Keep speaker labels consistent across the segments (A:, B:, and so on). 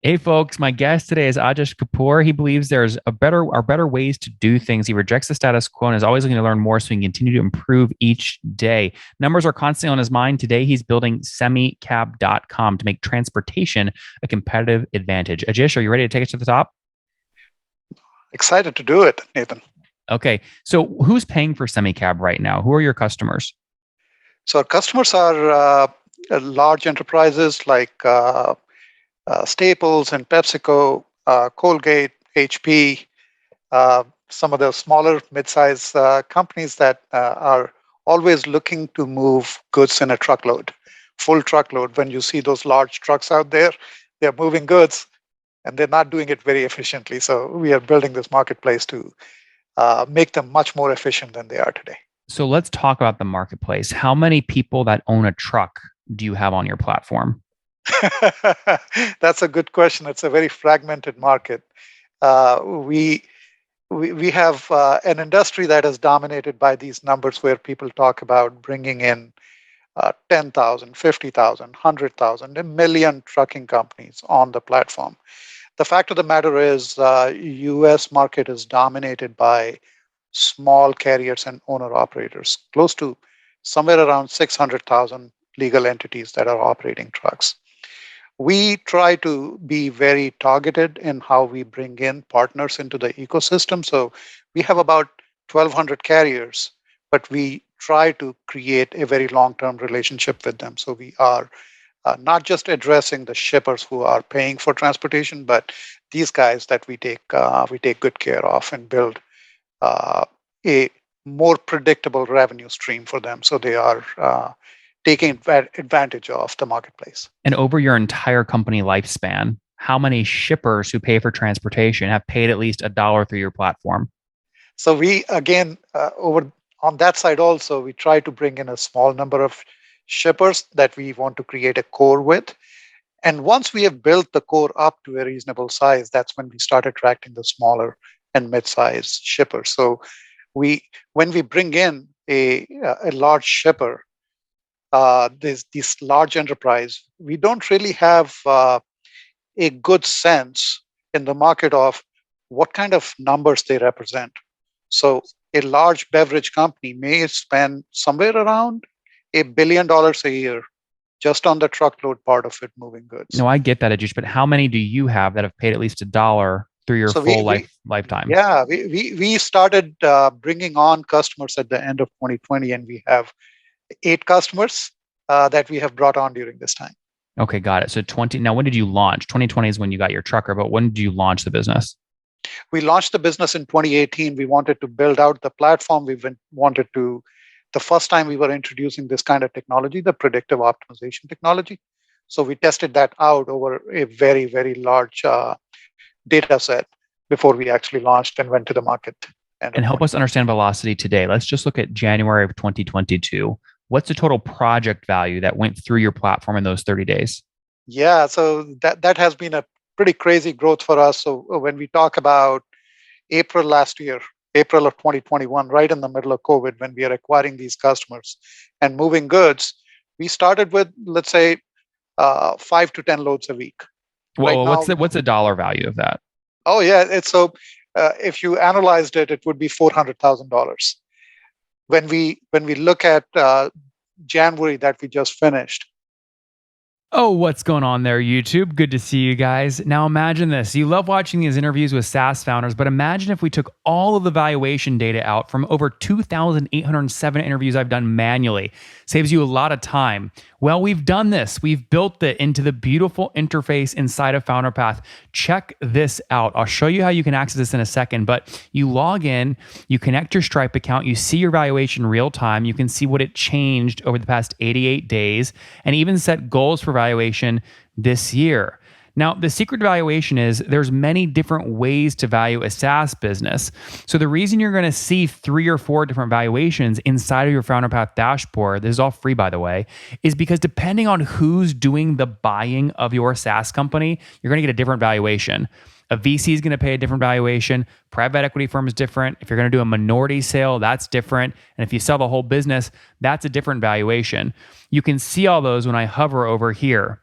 A: Hey folks, my guest today is Ajesh Kapoor. He believes there's are better ways to do things. He rejects the status quo and is always looking to learn more so he can continue to improve each day. Numbers are constantly on his mind. Today he's building semicab.com to make transportation a competitive advantage. Ajesh, are you ready to take us to the top?
B: Excited to do it, Nathan.
A: Okay. So who's paying for semicab right now? Who are your customers?
B: So our customers are large enterprises like Staples and PepsiCo, Colgate, HP, some of the smaller mid-size companies that are always looking to move goods in a truckload, full truckload. When you see those large trucks out there, they're moving goods and they're not doing it very efficiently. So we are building this marketplace to make them much more efficient than they are today.
A: So let's talk about the marketplace. How many people that own a truck do you have on your platform?
B: That's a good question. It's a very fragmented market. We have an industry that is dominated by these numbers where people talk about bringing in 10,000, 50,000, 100,000, a million trucking companies on the platform. The fact of the matter is, U.S. market is dominated by small carriers and owner operators, close to somewhere around 600,000 legal entities that are operating trucks. We try to be very targeted in how we bring in partners into the ecosystem. So we have about 1,200 carriers, but we try to create a very long-term relationship with them. So we are not just addressing the shippers who are paying for transportation, but these guys that we take good care of and build a more predictable revenue stream for them. So they are taking advantage of the marketplace.
A: And over your entire company lifespan, how many shippers who pay for transportation have paid at least $1 through your platform?
B: So we again over on that side also we try to bring in a small number of shippers that we want to create a core with. And once we have built the core up to a reasonable size, that's when we start attracting the smaller and mid-sized shippers. So we when we bring in a large shipper, this large enterprise, we don't really have a good sense in the market of what kind of numbers they represent. So a large beverage company may spend somewhere around $1 billion a year just on the truckload part of it moving goods.
A: No, I get that, Ajish, but how many do you have that have paid at least $1 through your
B: So
A: full lifetime?
B: yeah, we started bringing on customers at the end of 2020, and we have 8 customers that we have brought on during this time.
A: Okay, got it. So 20, now when did you launch? 2020 is when you got your trucker, but when did you launch the business?
B: We launched the business in 2018. We wanted to build out the platform. Wanted to, the first time we were introducing this kind of technology, the predictive optimization technology. So we tested that out over a very, very large data set before we actually launched and went to the market.
A: And help us understand velocity today. Let's just look at January of 2022. What's the total project value that went through your platform in those 30 days?
B: Yeah, so that has been a pretty crazy growth for us. So when we talk about April last year, April of 2021, right in the middle of COVID, when we are acquiring these customers and moving goods, we started with, let's say, 5 to 10 loads a week. Right
A: Well,
B: now,
A: what's the dollar value of that?
B: oh yeah, it's so if you analyzed it, it would be $400,000. When we look at January that we just finished.
A: Oh, what's going on there, YouTube? Good to see you guys. Now imagine this. You love watching these interviews with SaaS founders, but imagine if we took all of the valuation data out from over 2,807 interviews I've done manually. Saves you a lot of time. Well, we've done this. We've built it into the beautiful interface inside of FounderPath. Check this out. I'll show you how you can access this in a second, but you log in, you connect your Stripe account, you see your valuation real time, you can see what it changed over the past 88 days, and even set goals for valuation this year. Now, the secret to valuation is there's many different ways to value a SaaS business. So the reason you're going to see 3 or 4 different valuations inside of your FounderPath dashboard, this is all free by the way, is because depending on who's doing the buying of your SaaS company, you're going to get a different valuation. A VC is going to pay a different valuation. Private equity firm is different. If you're going to do a minority sale, that's different. And if you sell the whole business, that's a different valuation. You can see all those when I hover over here.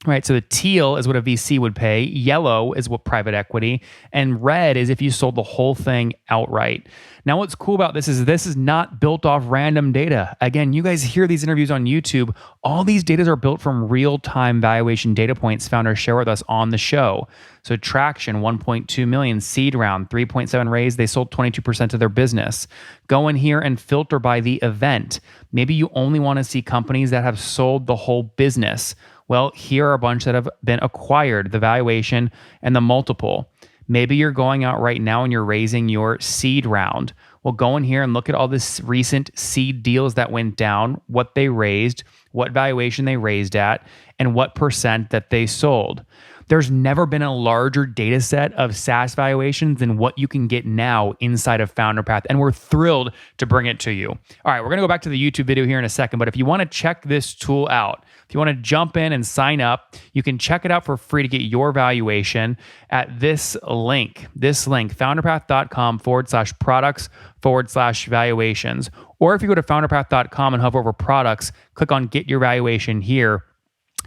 A: Right. So the teal is what a VC would pay, yellow is what private equity, and red is if you sold the whole thing outright. Now, what's cool about this is not built off random data. Again, you guys hear these interviews on YouTube. All these data are built from real-time valuation data points founders share with us on the show. So traction, 1.2 million, seed round, 3.7 raise. They sold 22% of their business. Go in here and filter by the event. Maybe you only want to see companies that have sold the whole business. Well, here are a bunch that have been acquired, the valuation and the multiple. Maybe you're going out right now and you're raising your seed round. Well, go in here and look at all this recent seed deals that went down, what they raised, what valuation they raised at, and what percent that they sold. There's never been a larger data set of SaaS valuations than what you can get now inside of FounderPath, and we're thrilled to bring it to you. All right, we're going to go back to the YouTube video here in a second, but if you want to check this tool out, if you want to jump in and sign up, you can check it out for free to get your valuation at this link, founderpath.com/products/valuations. Or if you go to founderpath.com and hover over products, click on get your valuation here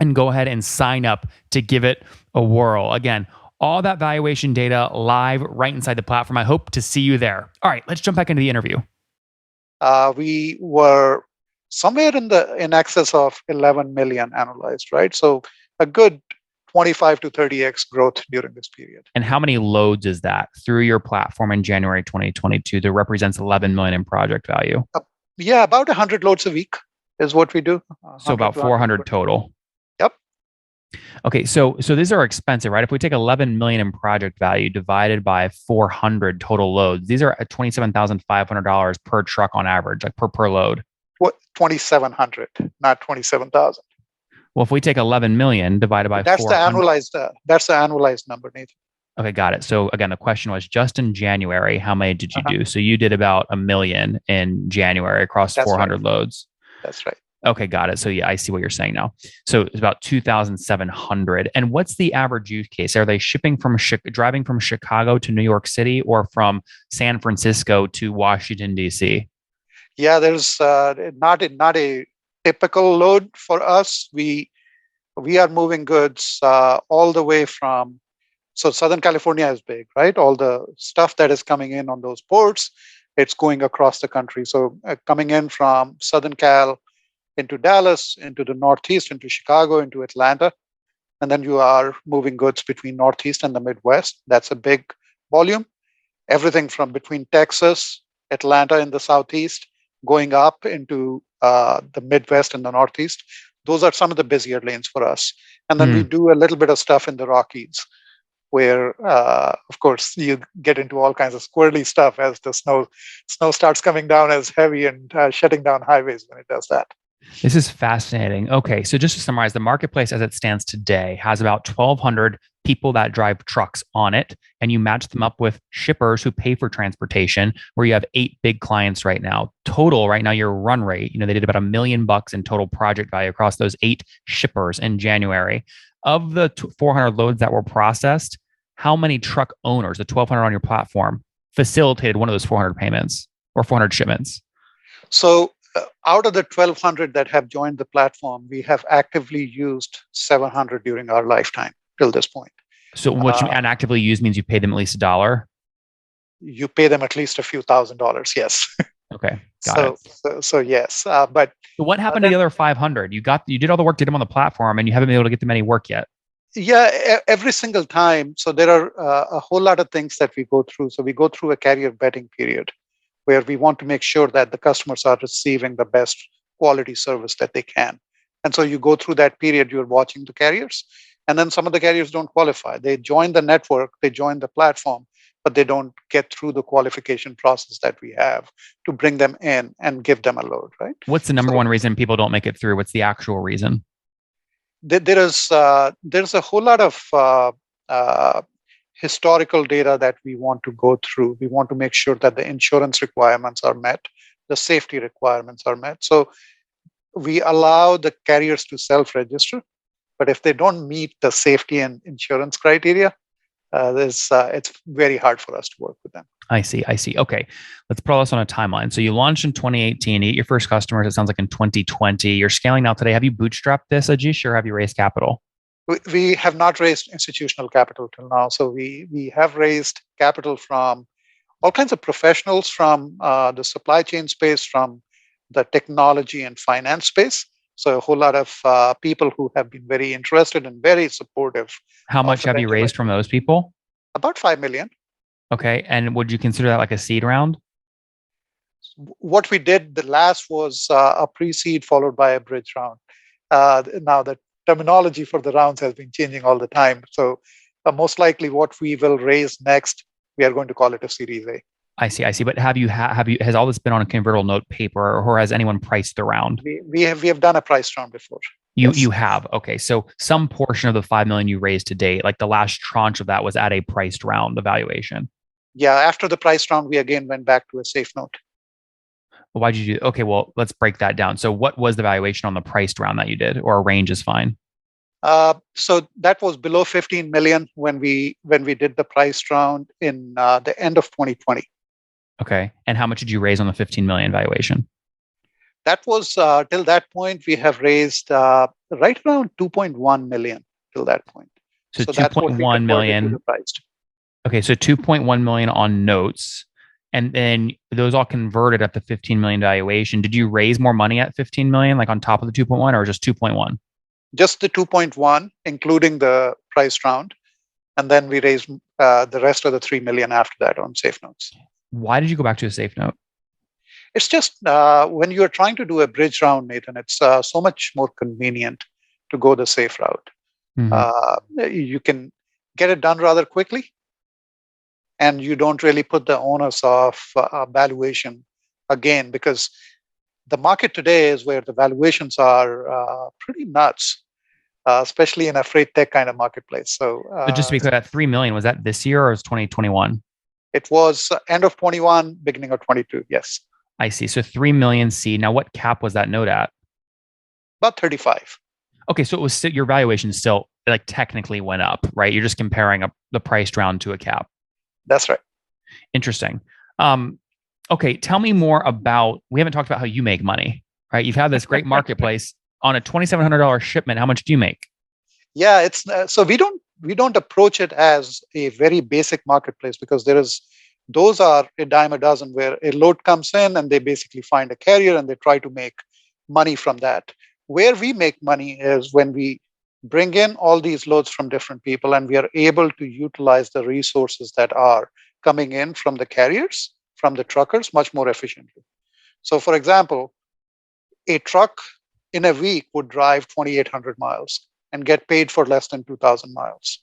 A: and go ahead and sign up to give it a whirl. Again, all that valuation data live right inside the platform. I hope to see you there. All right, let's jump back into the interview.
B: We were somewhere in excess of 11 million annualized, right? So a good 25 to 30x growth during this period.
A: And how many loads is that through your platform in January 2022 that represents 11 million in project value?
B: Yeah, about 100 loads a week is what we do.
A: So about 400 total.
B: Yep.
A: Okay, so these are expensive, right? If we take 11 million in project value divided by 400 total loads, these are at $27,500 per truck on average, like per load.
B: What 2,700, not 27,000.
A: Well, if we take 11 million divided by
B: that's
A: 400,
B: that's the annualized number, Nathan.
A: Okay, got it. So again, the question was just in January, how many did you do? So you did about 1 million in January across 400 loads.
B: That's right.
A: Okay, got it. So yeah, I see what you're saying now. So it's about 2,700. And what's the average use case? Are they driving from Chicago to New York City or from San Francisco to Washington, D.C.?
B: Yeah, there's not a typical load for us. We are moving goods all the way from, so Southern California is big, right? All the stuff that is coming in on those ports, it's going across the country. So coming in from Southern Cal into Dallas, into the Northeast, into Chicago, into Atlanta. And then you are moving goods between Northeast and the Midwest. That's a big volume. Everything from between Texas, Atlanta in the Southeast, going up into the Midwest and the Northeast. Those are some of the busier lanes for us. And then we do a little bit of stuff in the Rockies, where, of course, you get into all kinds of squirrely stuff as the snow starts coming down as heavy and shutting down highways when it does that.
A: This is fascinating. Okay, so just to summarize, the marketplace as it stands today has about 1,200 people that drive trucks on it, and you match them up with shippers who pay for transportation, where you have 8 big clients right now. Total, right now, your run rate, they did about $1 million in total project value across those 8 shippers in January. Of the 400 loads that were processed, how many truck owners, the 1,200 on your platform, facilitated one of those 400 payments or 400 shipments?
B: So out of the 1,200 that have joined the platform, we have actively used 700 during our lifetime till this point.
A: So what you and actively use means you pay them at least $1?
B: You pay them at least a few $1,000s, yes.
A: Okay, got it.
B: So yes, but
A: so what happened to the other 500? You did all the work, did them on the platform, and you haven't been able to get them any work yet.
B: Yeah, every single time. So there are a whole lot of things that we go through. So we go through a carrier vetting period, where we want to make sure that the customers are receiving the best quality service that they can. And so you go through that period, you're watching the carriers, and then some of the carriers don't qualify. They join the network, they join the platform, but they don't get through the qualification process that we have to bring them in and give them a load, right?
A: What's the number one reason people don't make it through? What's the actual reason?
B: There's a whole lot of historical data that we want to go through. We want to make sure that the insurance requirements are met, the safety requirements are met. So we allow the carriers to self-register, but if they don't meet the safety and insurance criteria, it's very hard for us to work with them.
A: I see. Okay, let's put this on a timeline. So you launched in 2018, you get your first customers, it sounds like in 2020. You're scaling now today. Have you bootstrapped this, Ajesh, or have you raised capital?
B: We have not raised institutional capital till now. So we have raised capital from all kinds of professionals from the supply chain space, from the technology and finance space. So a whole lot of people who have been very interested and very supportive
A: How
B: of
A: much
B: a
A: have you
B: venture like
A: raised from those people?
B: about 5 million.
A: Okay. And would you consider that like a seed round?
B: What we did, the last was a pre-seed followed by a bridge round. Now the terminology for the rounds has been changing all the time. So most likely what we will raise next, we are going to call it a Series A.
A: I see. I see. But has all this been on a convertible note paper, or has anyone priced the round?
B: We have done a price round before.
A: You
B: Yes.
A: have. Okay. So some portion of the 5 million you raised to date, like the last tranche of that was at a priced round evaluation.
B: Yeah. After the price round, we again went back to a safe note.
A: Why'd you do? Okay, well, let's break that down. So, what was the valuation on the priced round that you did, or a range is fine?
B: So that was below 15 million when we did the price round in the end of 2020.
A: Okay, and how much did you raise on the 15 million valuation?
B: That was till that point we have raised right around 2.1 million till that point.
A: So
B: So that's what we
A: 2.1
B: converted to the
A: million.
B: price.
A: Okay, so 2.1 million on notes, and then those all converted at the 15 million valuation. Did you raise more money at 15 million, like on top of the 2.1, or just 2.1?
B: Just the 2.1, including the price round, and then we raised the rest of the 3 million after that on safe notes.
A: Why did you go back to a safe note?
B: It's just when you're trying to do a bridge round, Nathan, it's so much more convenient to go the safe route.
A: Mm-hmm.
B: You can get it done rather quickly, and you don't really put the onus of valuation again, because the market today is where the valuations are pretty nuts, especially in a freight tech kind of marketplace. So
A: So just to be clear, that 3 million, was that this year or was 2021?
B: it was end of 21, beginning of 22. Yes,
A: I see. So 3 million C. Now, what cap was that note at?
B: about 35.
A: Okay, so it was still, your valuation still like technically went up, right? You're just comparing the priced round to a cap.
B: That's right.
A: Interesting. Um, okay, tell me more about. We haven't talked about how you make money, right? You've had this great marketplace on a $2,700 shipment. How much do you make?
B: Yeah, it's so we don't approach it as a very basic marketplace, because those are a dime a dozen, where a load comes in and they basically find a carrier and they try to make money from that. Where we make money is when we bring in all these loads from different people and we are able to utilize the resources that are coming in from the carriers, from the truckers, much more efficiently. So, for example, a truck in a week would drive 2,800 miles and get paid for less than 2,000 miles.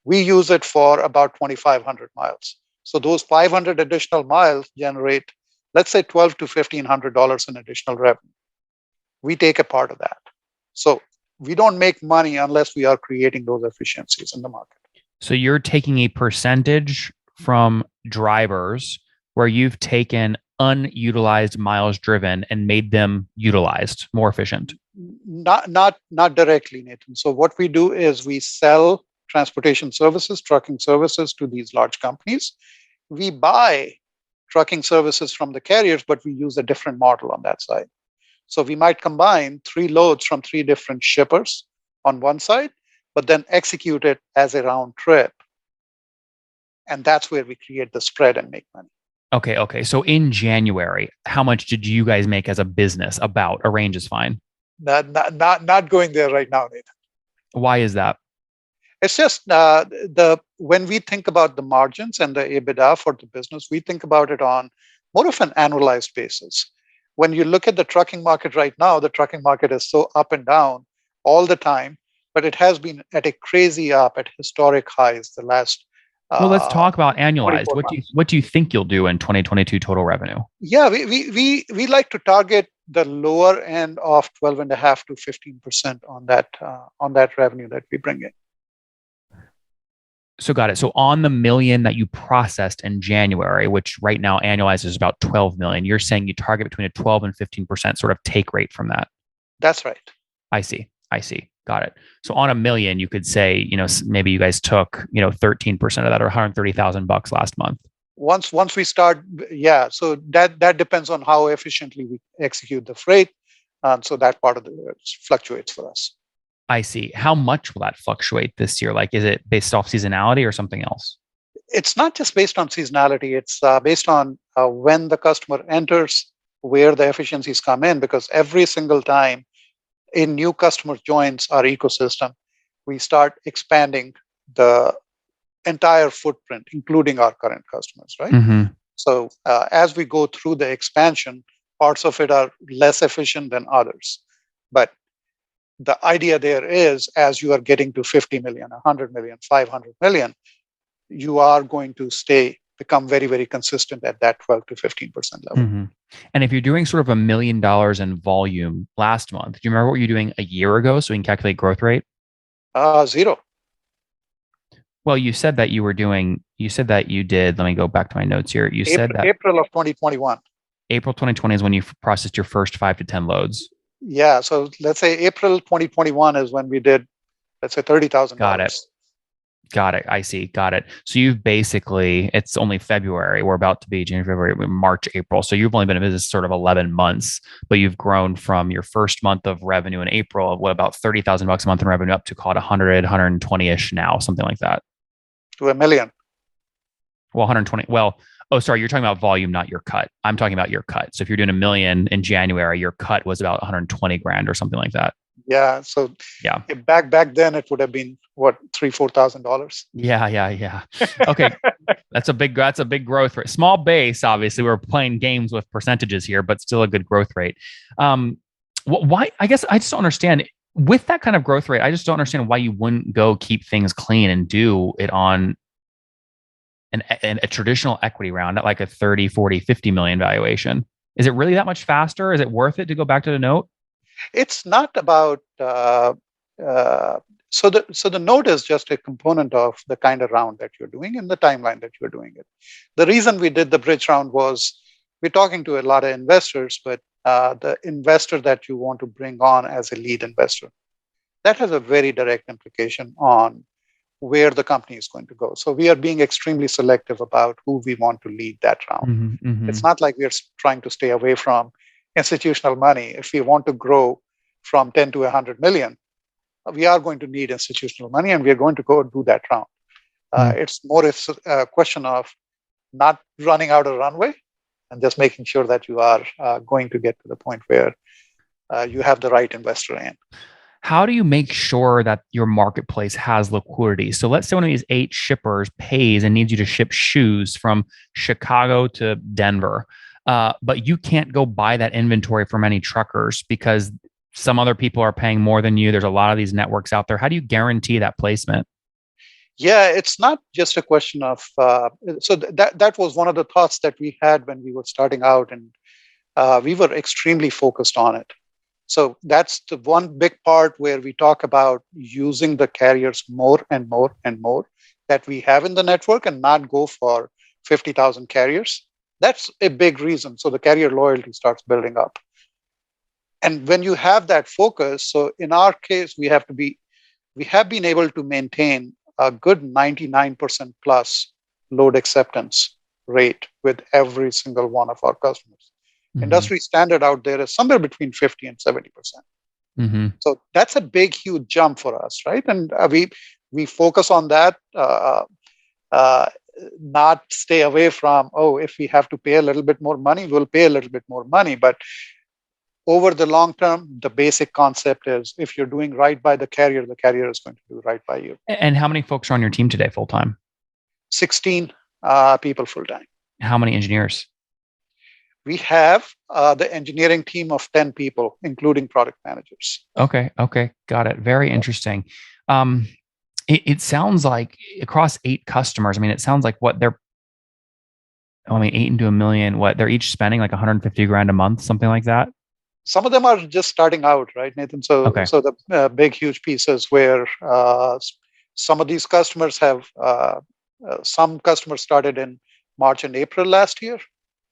B: We use it for about 2,500 miles. So those 500 additional miles generate, let's say, 12 to $1,500 in additional revenue. We take a part of that. So we don't make money unless we are creating those efficiencies in the market.
A: So you're taking a percentage from drivers where you've taken unutilized miles driven and made them utilized, more efficient.
B: Not directly, Nathan. So what we do is we sell transportation services, trucking services to these large companies. We buy trucking services from the carriers, but we use a different model on that side. So we might combine 3 loads from 3 different shippers on one side, but then execute it as a round trip. And that's where we create the spread and make money.
A: Okay, okay. So in January, how much did you guys make as a business? About a range is fine.
B: Not going there right now, Nathan.
A: Why is that?
B: It's just when we think about the margins and the EBITDA for the business, we think about it on more of an annualized basis. When you look at the trucking market right now, the trucking market is so up and down all the time, but it has been at a crazy up at historic highs the last
A: Well, let's
B: uh,
A: talk about annualized.
B: 24 months.
A: What do you think you'll do in 2022 total revenue?
B: Yeah, we like to target the lower end of 12.5 to 15% on that revenue that we bring in.
A: So got it. So on the million that you processed in January, which right now annualizes is about 12 million, you're saying you target between a 12 and 15% sort of take rate from that.
B: That's right.
A: I see. I see. Got it. So on a million, you could say, maybe you guys took, 13% of that, or $130,000 last month.
B: Once we start, yeah. So that depends on how efficiently we execute the freight. So that part of the fluctuates for us.
A: I see. How much will that fluctuate this year? Like, is it based off seasonality or something else?
B: It's not just based on seasonality, it's based on when the customer enters, where the efficiencies come in, because every single time a new customer joins our ecosystem, we start expanding the entire footprint, including our current customers, right?
A: Mm-hmm.
B: So as we go through the expansion, parts of it are less efficient than others. But the idea there is as you are getting to 50 million, 100 million, 500 million, you are going to become very, very consistent at that 12 to 15% level.
A: Mm-hmm. And if you're doing sort of $1 million in volume last month, do you remember what you're doing a year ago so we can calculate growth rate?
B: Zero.
A: Well, you said that you did, let me go back to my notes here. You said that
B: April of 2021.
A: April 2020 is when you processed your first 5 to 10 loads.
B: Yeah. So let's say April 2021 is when we did, let's say
A: Got it.
B: $30,000.
A: Got it. I see. Got it. So you've basically, it's only February. We're about to be January, February, March, April. So you've only been in business sort of 11 months, but you've grown from your first month of revenue in April of what about 30,000 bucks a month in revenue up to call it 100, 120-ish now, something like that.
B: To a million.
A: Well, 120. Well, oh, sorry. You're talking about volume, not your cut. I'm talking about your cut. So if you're doing a million in January, your cut was about 120 grand or something like that.
B: Yeah. So
A: Yeah.
B: back then it would have been what, $3,000-4,000.
A: Yeah. Okay. That's a big growth rate. Small base, obviously. We're playing games with percentages here, but still a good growth rate. Why? I guess I just don't understand. With that kind of growth rate, I just don't understand why you wouldn't go keep things clean and do it on a traditional equity round at like a 30, 40, 50 million valuation. Is it really that much faster? Is it worth it to go back to the note?
B: It's not about uh, so the node is just a component of the kind of round that you're doing and the timeline that you're doing it. The reason we did the bridge round was we're talking to a lot of investors, but the investor that you want to bring on as a lead investor, that has a very direct implication on where the company is going to go. So we are being extremely selective about who we want to lead that round.
A: Mm-hmm, mm-hmm.
B: It's not like we're trying to stay away from institutional money. If we want to grow from 10 to 100 million, we are going to need institutional money and we are going to go do that round. It's more a question of not running out of runway and just making sure that you are going to get to the point where you have the right investor in.
A: How do you make sure that your marketplace has liquidity? So let's say one of these 8 shippers pays and needs you to ship shoes from Chicago to Denver, but you can't go buy that inventory from any truckers because some other people are paying more than you. There's a lot of these networks out there. How do you guarantee that placement?
B: Yeah, it's not just a question of. That was one of the thoughts that we had when we were starting out, and we were extremely focused on it. So that's the one big part where we talk about using the carriers more and more and more that we have in the network and not go for 50,000 carriers. That's a big reason. So the carrier loyalty starts building up. And when you have that focus, so in our case, we have been able to maintain a good 99% plus load acceptance rate with every single one of our customers. Mm-hmm. Industry standard out there is somewhere between 50 and 70%.
A: Mm-hmm.
B: So that's a big, huge jump for us, right? And we focus on that, not stay away from, if we have to pay a little bit more money, we'll pay a little bit more money. But over the long term, the basic concept is if you're doing right by the carrier is going to do right by you.
A: And how many folks are on your team today full time?
B: 16 people full time.
A: How many engineers?
B: We have the engineering team of 10 people, including product managers.
A: Okay. Got it. Very interesting. It sounds like across 8 customers, it sounds like 8 into a million, they're each spending like 150 grand a month, something like that.
B: Some of them are just starting out, right, Nathan? So the big, huge pieces where some of these customers have, some customers started in March and April last year.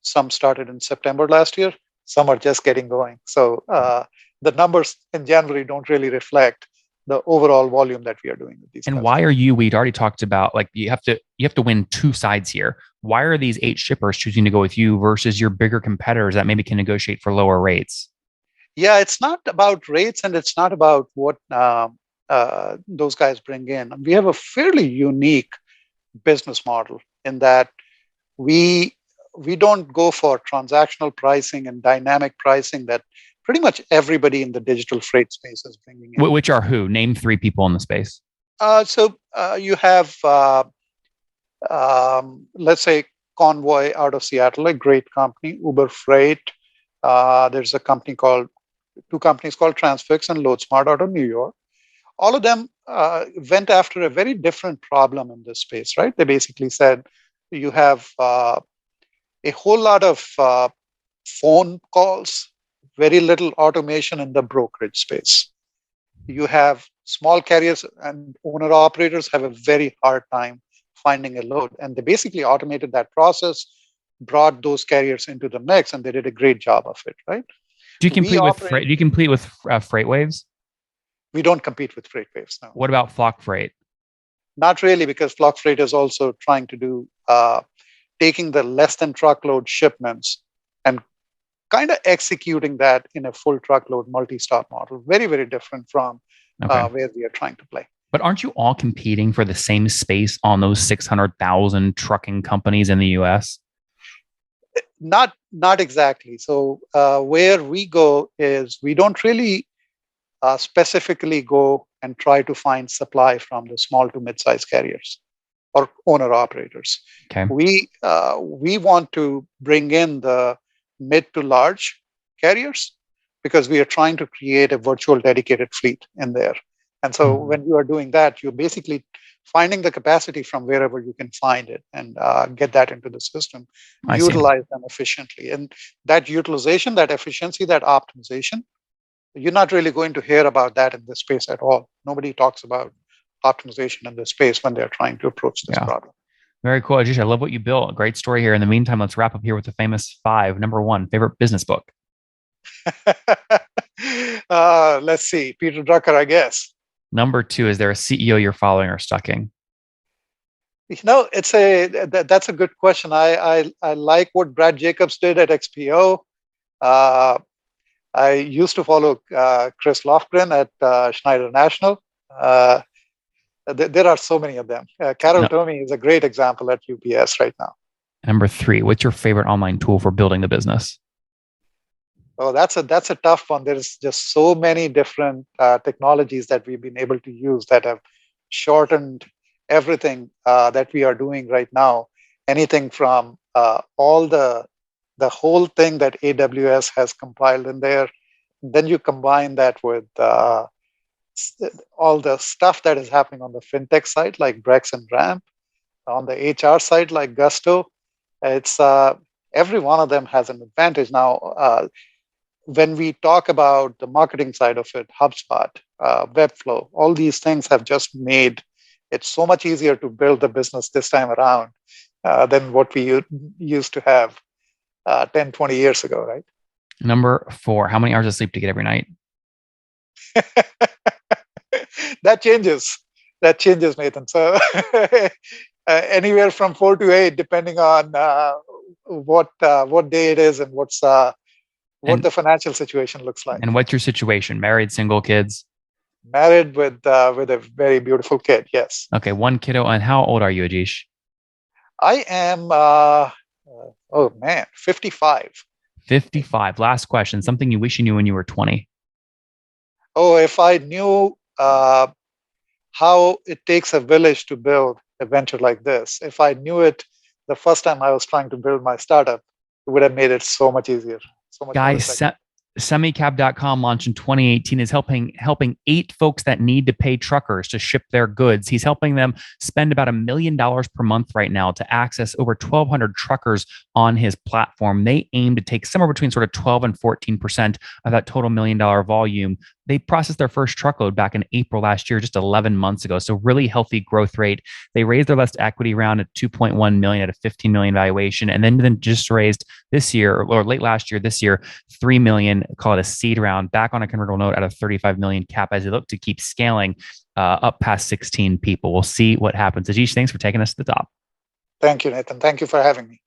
B: Some started in September last year. Some are just getting going. So the numbers in January don't really reflect the overall volume that we are doing with these.
A: And why are we'd already talked about, like, you have to win 2 sides here. Why are these 8 shippers choosing to go with you versus your bigger competitors that maybe can negotiate for lower rates?
B: Yeah, it's not about rates and it's not about what those guys bring in. We have a fairly unique business model in that we we don't go for transactional pricing and dynamic pricing that pretty much everybody in the digital freight space is bringing in.
A: Which are who? Name three people in the space.
B: You have, let's say, Convoy out of Seattle, a great company. Uber Freight. There's a company called two companies called Transfix and LoadSmart out of New York. All of them went after a very different problem in this space, right? They basically said you have a whole lot of phone calls, very little automation in the brokerage space. You have small carriers and owner operators have a very hard time finding a load. And they basically automated that process, brought those carriers into the mix, and they did a great job of it, right?
A: Do you compete with freight? Do you compete with freight waves?
B: We don't compete with freight waves now.
A: What about Flock Freight?
B: Not really, because Flock Freight is also trying to do taking the less than truckload shipments and kind of executing that in a full truckload multi-stop model. Very, very different from where we are trying to play.
A: But aren't you all competing for the same space on those 600,000 trucking companies in the US?
B: Not exactly. So where we go is we don't really specifically go and try to find supply from the small to mid-sized carriers or owner operators.
A: Okay.
B: We want to bring in the mid to large carriers because we are trying to create a virtual dedicated fleet in there. And so when you are doing that, you're basically finding the capacity from wherever you can find it and get that into the system, utilize them efficiently. And that utilization, that efficiency, that optimization, you're not really going to hear about that in this space at all. Nobody talks about optimization in this space when they're trying to approach this problem.
A: Very cool. Ajesh, I love what you built. A great story here. In the meantime, let's wrap up here with the famous five. Number one, favorite business book.
B: Let's see. Peter Drucker, I guess.
A: Number two, is there a CEO you're following or studying?
B: That's a good question. I like what Brad Jacobs did at XPO. I used to follow Chris Lofgren at Schneider National. There are so many of them. Carol Tomey is a great example at UPS right now.
A: Number three, what's your favorite online tool for building the business?
B: Oh, that's a tough one. There's just so many different technologies that we've been able to use that have shortened everything that we are doing right now. Anything from all the whole thing that AWS has compiled in there. Then you combine that with all the stuff that is happening on the fintech side, like Brex and Ramp. On the HR side, like Gusto. It's every one of them has an advantage. Now, when we talk about the marketing side of it, HubSpot, Webflow, all these things have just made it so much easier to build the business this time around than what we used to have 10, 20 years ago, right?
A: Number four, how many hours of sleep do you get every night?
B: That changes, Nathan. So anywhere from 4 to 8, depending on what day it is and what the financial situation looks like.
A: And what's your situation? Married, single, kids?
B: Married with a very beautiful kid, yes.
A: Okay, one kiddo. And how old are you, Ajesh?
B: I am, 55.
A: 55. Last question. Something you wish you knew when you were 20.
B: Oh, if I knew how it takes a village to build a venture like this, if I knew it the first time I was trying to build my startup, it would have made it so much easier. So much
A: Guys, semicab.com launched in 2018 is helping 8 folks that need to pay truckers to ship their goods. He's helping them spend about $1 million per month right now to access over 1,200 truckers on his platform. They aim to take somewhere between sort of 12 and 14% of that total $1 million volume. They processed their first truckload back in April last year, just 11 months ago. So really healthy growth rate. They raised their last equity round at 2.1 million at a 15 million valuation, and then just raised this year or late last year, this year, 3 million, call it a seed round, back on a convertible note at a 35 million cap as they look to keep scaling up past 16 people. We'll see what happens. Ajesh, thanks for taking us to the top.
B: Thank you, Nathan. Thank you for having me.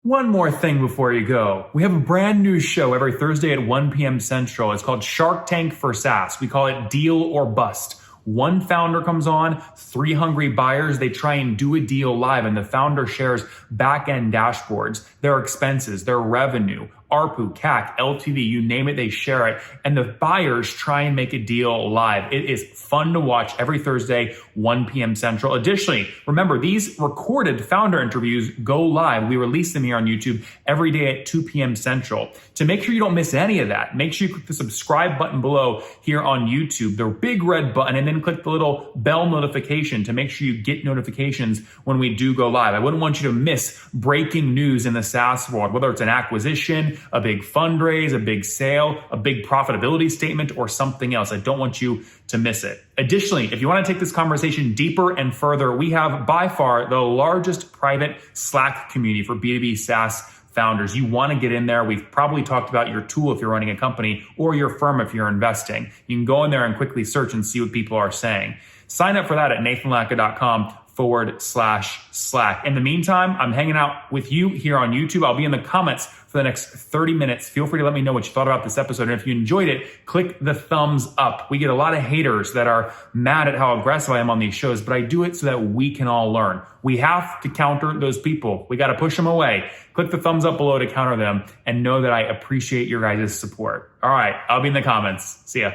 A: One more thing before you go. We have a brand new show every Thursday at 1 p.m. Central. It's called Shark Tank for SaaS. We call it Deal or Bust. One founder comes on, three hungry buyers, they try and do a deal live, and the founder shares back-end dashboards, their expenses, their revenue, ARPU, CAC, LTV, you name it, they share it. And the buyers try and make a deal live. It is fun to watch every Thursday, 1 p.m. Central. Additionally, remember, these recorded founder interviews go live. We release them here on YouTube every day at 2 p.m. Central. To make sure you don't miss any of that, make sure you click the subscribe button below here on YouTube, the big red button, and then click the little bell notification to make sure you get notifications when we do go live. I wouldn't want you to miss breaking news in the SaaS world, whether it's an acquisition, a big fundraise, a big sale, a big profitability statement, or something else. I don't want you to miss it. Additionally, if you want to take this conversation deeper and further, we have by far the largest private Slack community for B2B SaaS founders. You want to get in there. We've probably talked about your tool if you're running a company or your firm if you're investing. You can go in there and quickly search and see what people are saying. Sign up for that at nathanlatka.com/Slack. In the meantime, I'm hanging out with you here on YouTube. I'll be in the comments for the next 30 minutes. Feel free to let me know what you thought about this episode. And if you enjoyed it, click the thumbs up. We get a lot of haters that are mad at how aggressive I am on these shows, but I do it so that we can all learn. We have to counter those people. We got to push them away. Click the thumbs up below to counter them and know that I appreciate your guys' support. All right, I'll be in the comments. See ya.